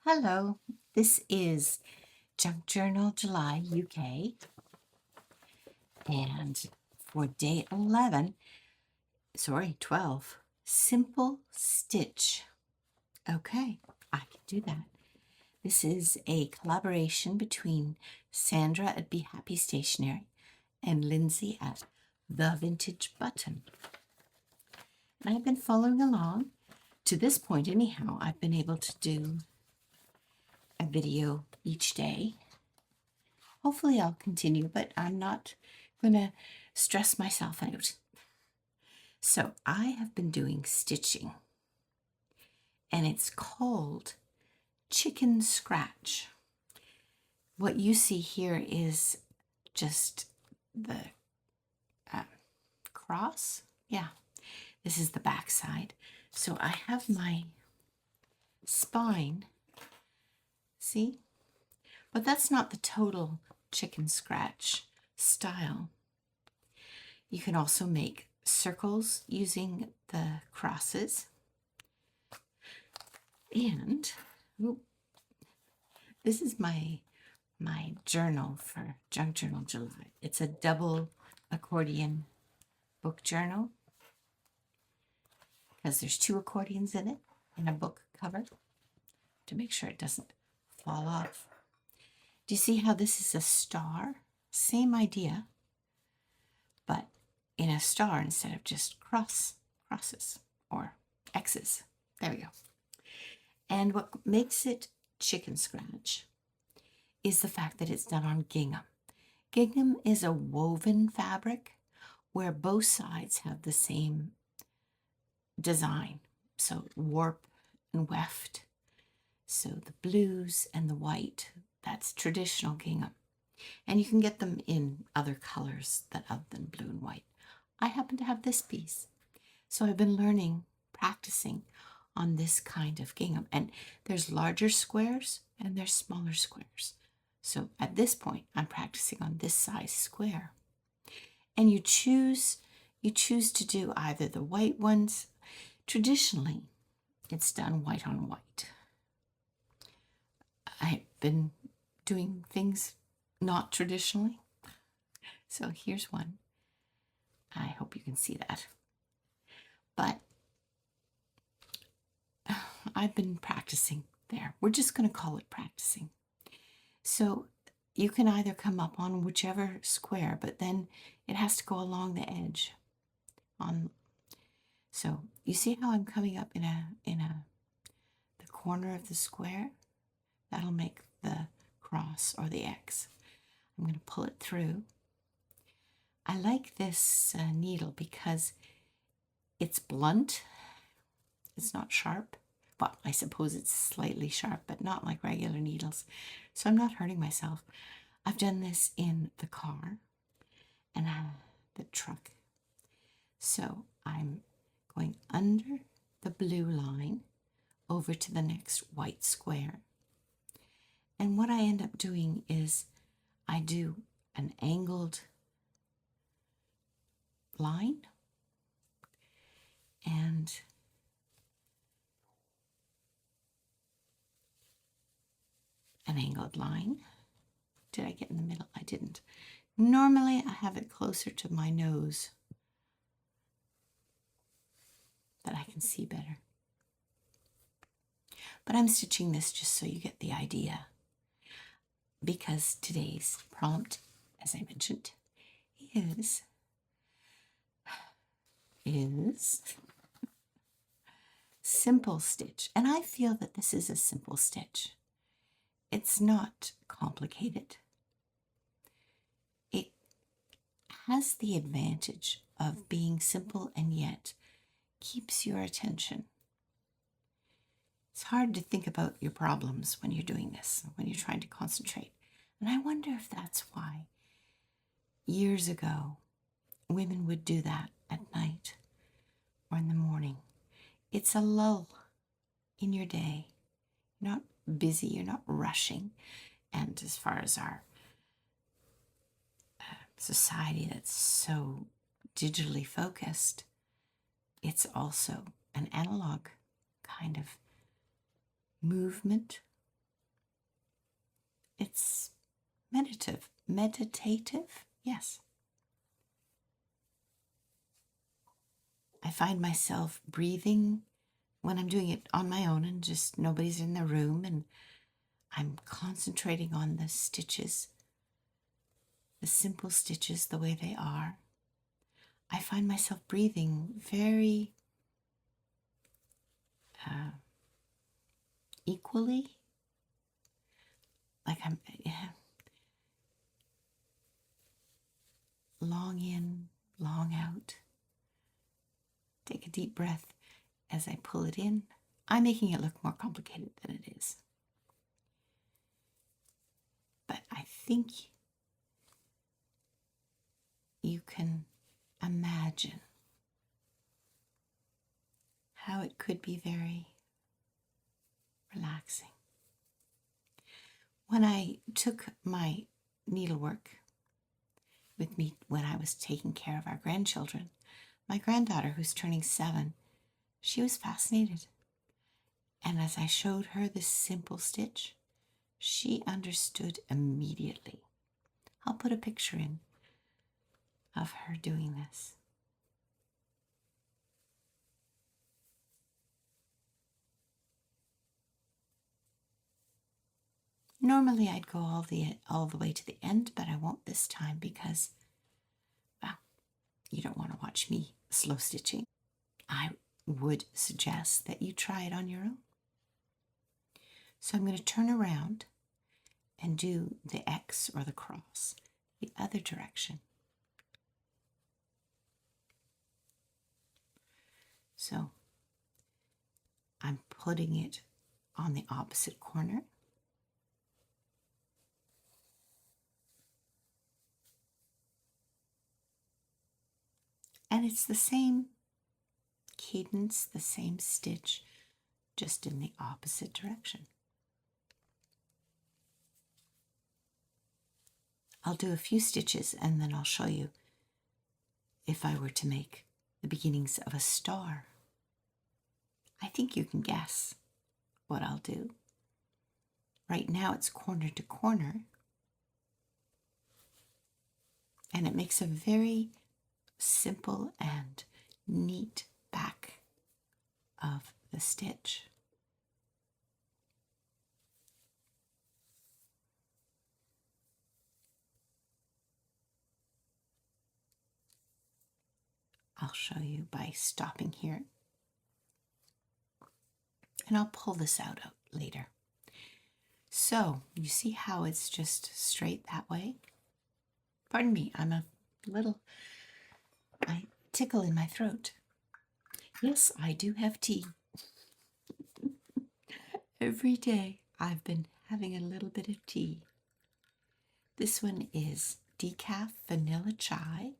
Hello, this is Junk Journal July UK, and for day 12, Simple Stitch. Okay, I can do that. This is a collaboration between Sandra at Happy Stationery and Lindsay at The Vintage Button. And I've been following along. To this point, anyhow, I've been able to do a video each day. Hopefully I'll continue, but I'm not going to stress myself out. So I have been doing stitching, and it's called chicken scratch. What you see here is just the cross. Yeah, this is the back side. So I have my spine, see? But that's not the total chicken scratch style. You can also make circles using the crosses. And this is my journal for Junk Journal July. It's a double accordion book journal because there's 2 accordions in it in a book cover to make sure it doesn't fall off. Do you see how this is a star? Same idea, but in a star instead of just crosses or X's. There we go. And what makes it chicken scratch is the fact that it's done on gingham. Gingham is a woven fabric where both sides have the same design. So warp and weft. So the blues and the white, that's traditional gingham. And you can get them in other colors other than blue and white. I happen to have this piece. So I've been learning, practicing on this kind of gingham. And there's larger squares and there's smaller squares. So at this point, I'm practicing on this size square. And you choose to do either the white ones. Traditionally, it's done white on white. I've been doing things not traditionally. So here's one. I hope you can see that. But I've been practicing there. We're just going to call it practicing. So you can either come up on whichever square, but then it has to go along the edge. So you see how I'm coming up in the corner of the square? That'll make the cross or the X. I'm going to pull it through. I like this needle because it's blunt. It's not sharp. Well, I suppose it's slightly sharp, but not like regular needles. So I'm not hurting myself. I've done this in the car and the truck. So I'm going under the blue line over to the next white square. And what I end up doing is I do an angled line and an angled line. Did I get in the middle? I didn't. Normally I have it closer to my nose that I can see better. But I'm stitching this just so you get the idea, because today's prompt, as I mentioned, is simple stitch. And I feel that this is a simple stitch. It's not complicated. It has the advantage of being simple and yet keeps your attention. It's hard to think about your problems when you're doing this, when you're trying to concentrate. And I wonder if that's why years ago women would do that at night or in the morning. It's a lull in your day. You're not busy, you're not rushing. And as far as our society that's so digitally focused, it's also an analog kind of movement It's meditative, yes. I find myself breathing when I'm doing it on my own and just nobody's in the room, and I'm concentrating on the stitches, the simple stitches the way they are. I find myself breathing very equally, like I'm long in, long out. Take a deep breath as I pull it in. I'm making it look more complicated than it is. But I think you can imagine how it could be very relaxing. When I took my needlework with me when I was taking care of our grandchildren, my granddaughter, who's turning 7, she was fascinated. And as I showed her this simple stitch, she understood immediately. I'll put a picture in of her doing this. Normally I'd go all the way to the end, but I won't this time because, well, you don't want to watch me slow stitching. I would suggest that you try it on your own. So I'm going to turn around and do the X or the cross the other direction. So I'm putting it on the opposite corner. And it's the same cadence, the same stitch, just in the opposite direction. I'll do a few stitches and then I'll show you if I were to make the beginnings of a star. I think you can guess what I'll do. Right now it's corner to corner, and it makes a very simple and neat back of the stitch. I'll show you by stopping here, and I'll pull this out later. So you see how it's just straight that way? Pardon me, I tickle in my throat. Yes, I do have tea. Every day I've been having a little bit of tea. This one is decaf vanilla chai.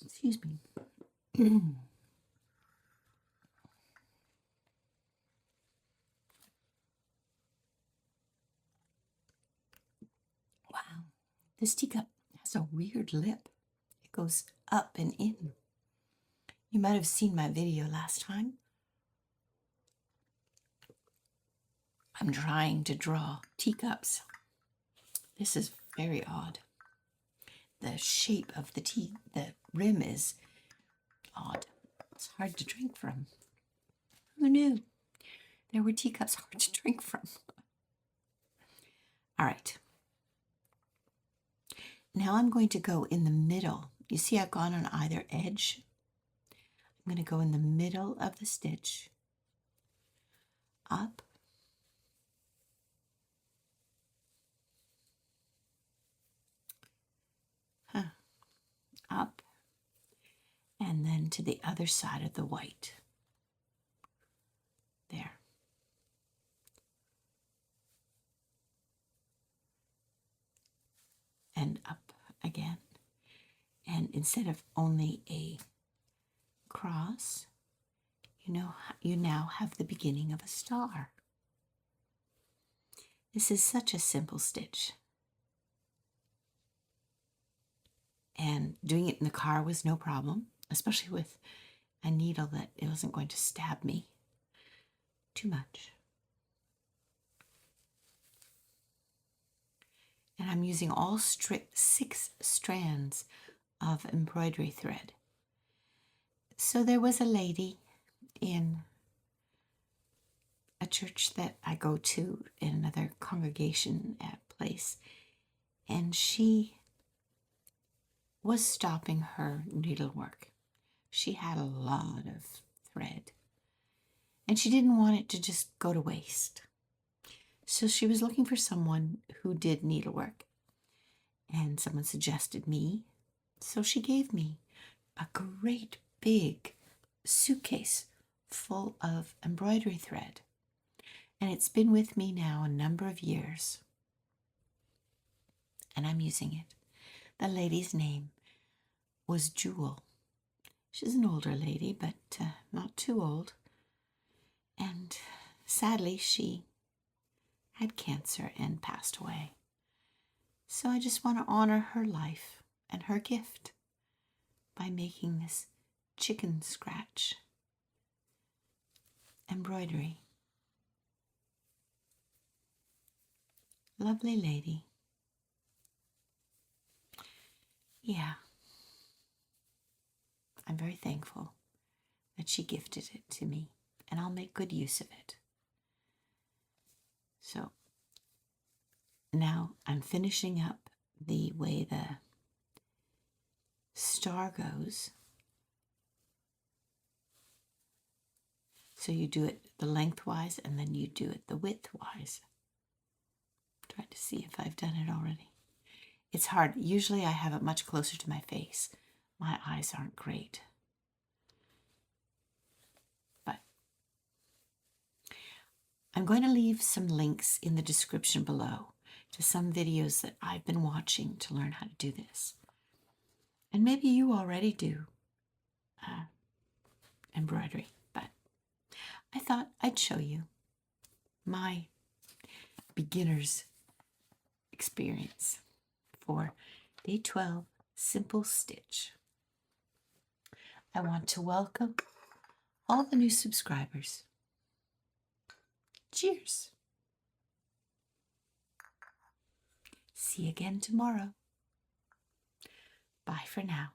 Excuse me. Wow, this teacup has a weird lip. It goes up and in. You might have seen my video last time. I'm trying to draw teacups. This is very odd. The shape of the rim is odd. It's hard to drink from. Who knew there were teacups hard to drink from? All right. Now I'm going to go in the middle. You see I've gone on either edge. I'm going to go in the middle of the stitch, up, up, and then to the other side of the white. There. And up again. And instead of only a cross, you now have the beginning of a star. This is such a simple stitch. And doing it in the car was no problem, especially with a needle that it wasn't going to stab me too much. And I'm using all 6 strands of embroidery thread. So there was a lady in a church that I go to, in another congregation place, and she was stopping her needlework. She had a lot of thread, and she didn't want it to just go to waste. So she was looking for someone who did needlework, and someone suggested me. So she gave me a great big suitcase full of embroidery thread, and it's been with me now a number of years, and I'm using it. The lady's name was Jewel. She's an older lady, but not too old, and sadly she had cancer and passed away. So I just want to honor her life and her gift by making this chicken scratch embroidery. Lovely lady. Yeah. I'm very thankful that she gifted it to me, and I'll make good use of it. So now I'm finishing up the way the star goes. So you do it the lengthwise, and then you do it the widthwise. Trying to see if I've done it already. It's hard. Usually I have it much closer to my face. My eyes aren't great. But I'm going to leave some links in the description below to some videos that I've been watching to learn how to do this. And maybe you already do embroidery, but I thought I'd show you my beginner's experience for Day 12 Simple Stitch. I want to welcome all the new subscribers. Cheers! See you again tomorrow. Bye for now.